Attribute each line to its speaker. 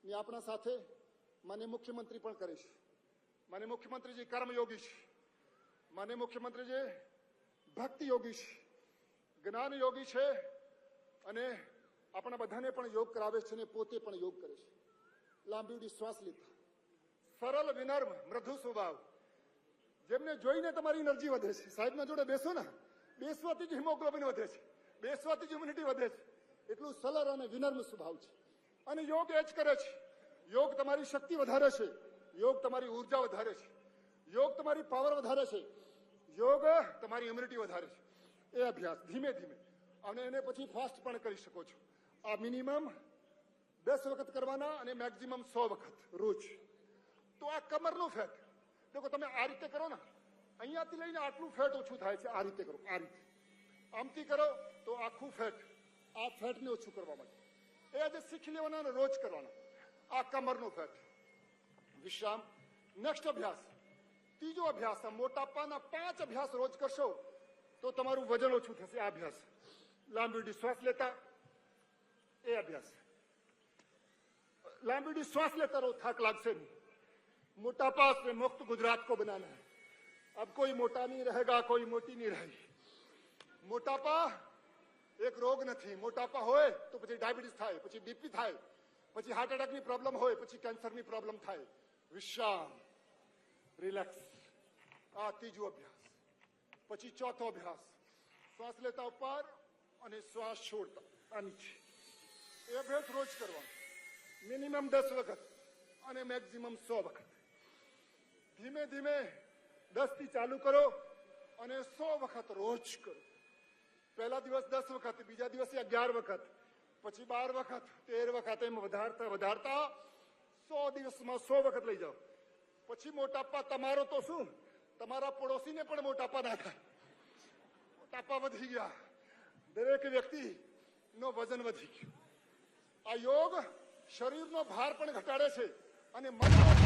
Speaker 1: ને આપણા સાથે માન્ય મુખ્યમંત્રી પણ કરે છે. માન્ય મુખ્યમંત્રીજી કર્મયોગી છે. માન્ય મુખ્યમંત્રીજી ભક્તિ યોગી છે, જ્ઞાન યોગી છે અને આપણા બધાને પણ યોગ કરાવે છે અને પોતે પણ યોગ કરે છે. લાંબી ઊંડી શ્વાસ લેતા, સરળ વિનમ્ર મૃદુ સ્વભાવ, જેમને જોઈને તમારી એનર્જી વધે છે. સાહેબના જોડે બેસો ને, બેસવાથી જ હિમોગ્લોબિન વધે છે, બેસવાથી જ ઇમ્યુનિટી વધે છે. એટલું સરળ અને વિનમ્ર સ્વભાવ છે. અને યોગ એ જ કરે છે. યોગ તમારી શક્તિ વધારે છે, યોગ તમારી ઉર્જા વધારે છે, યોગ તમારી પાવર વધારે છે, યોગ તમારી ઇમ્યુનિટી વધારે છે. એ અભ્યાસ ધીમે ધીમે, અને એને પછી ફાસ્ટ પણ કરી શકો છો. આ મિનિમમ 10 વખત કરવાના અને મેક્સિમમ 100 વખત રોજ. તો આ કમરનું ફેટ દેખો, તમે આ રીતે કરો ને, અહીંયાથી લઈને આટલું ફેટ ઓછું થાય છે. આ રીતે કરો, આ રીતે આમથી કરો તો આખું ફેટ, આ ફેટને ઓછું કરવા માટે એ આજે શીખી લેવાના અને રોજ કરવાના. આ કમરનું ફેટ. વિશ્રામ. નેક્સ્ટ અભ્યાસ, ત્રીજો અભ્યાસ. મોટાપાના 5 અભ્યાસ રોજ કરશો તો તમારું વજન ઓછું થશે. આ અભ્યાસ લાંબી ઊંડી શ્વાસ લેતા, એ અભ્યાસ લાંબી ઊંડી શ્વાસ લેતા રહો, થાક लागसे नहीं. मोटापा से मुक्त गुजरात को बनाना है. अब कोई मोटा नहीं रहेगा, कोई मोटी नहीं रहेगी. मोटापा एक रोग નથી. મોટાપા હોય તો પછી ડાયાબિટીસ થાય, પછી બીપી થાય, પછી હાર્ટ એટેકની પ્રોબ્લેમ હોય, પછી કેન્સરની પ્રોબ્લેમ થાય. વિશ્રામ, રિલેક્સ. આ ત્રીજો અભ્યાસ. પછી ચોથો અભ્યાસ, શ્વાસ લેતા ઉપર અને શ્વાસ છોડતા આ નીચે. એ અભ્યાસ રોજ કરવાનો, મિનિમમ 10 વખત અને મેક્સિમમ 100 વખત. ધીમે ધીમે 10 થી ચાલુ કરો અને 100 વખત રોજ કરો. પહેલા દિવસ 10 વખત, બીજા દિવસે 11 વખત, પછી 12 વખત, 13 વખત, એમ વધારતા વધારતા 100 દિવસમાં 100 વખત લઈ જાઓ. પછી મોટાપા તમારો તો શું, તમારા પડોશીને પણ મોટાપા ના થાય. મોટાપા વધી ગયા, દરેક વ્યક્તિનો વજન વધી ગયું. આ યોગ શરીરનો ભાર પણ ઘટાડે છે અને મનનો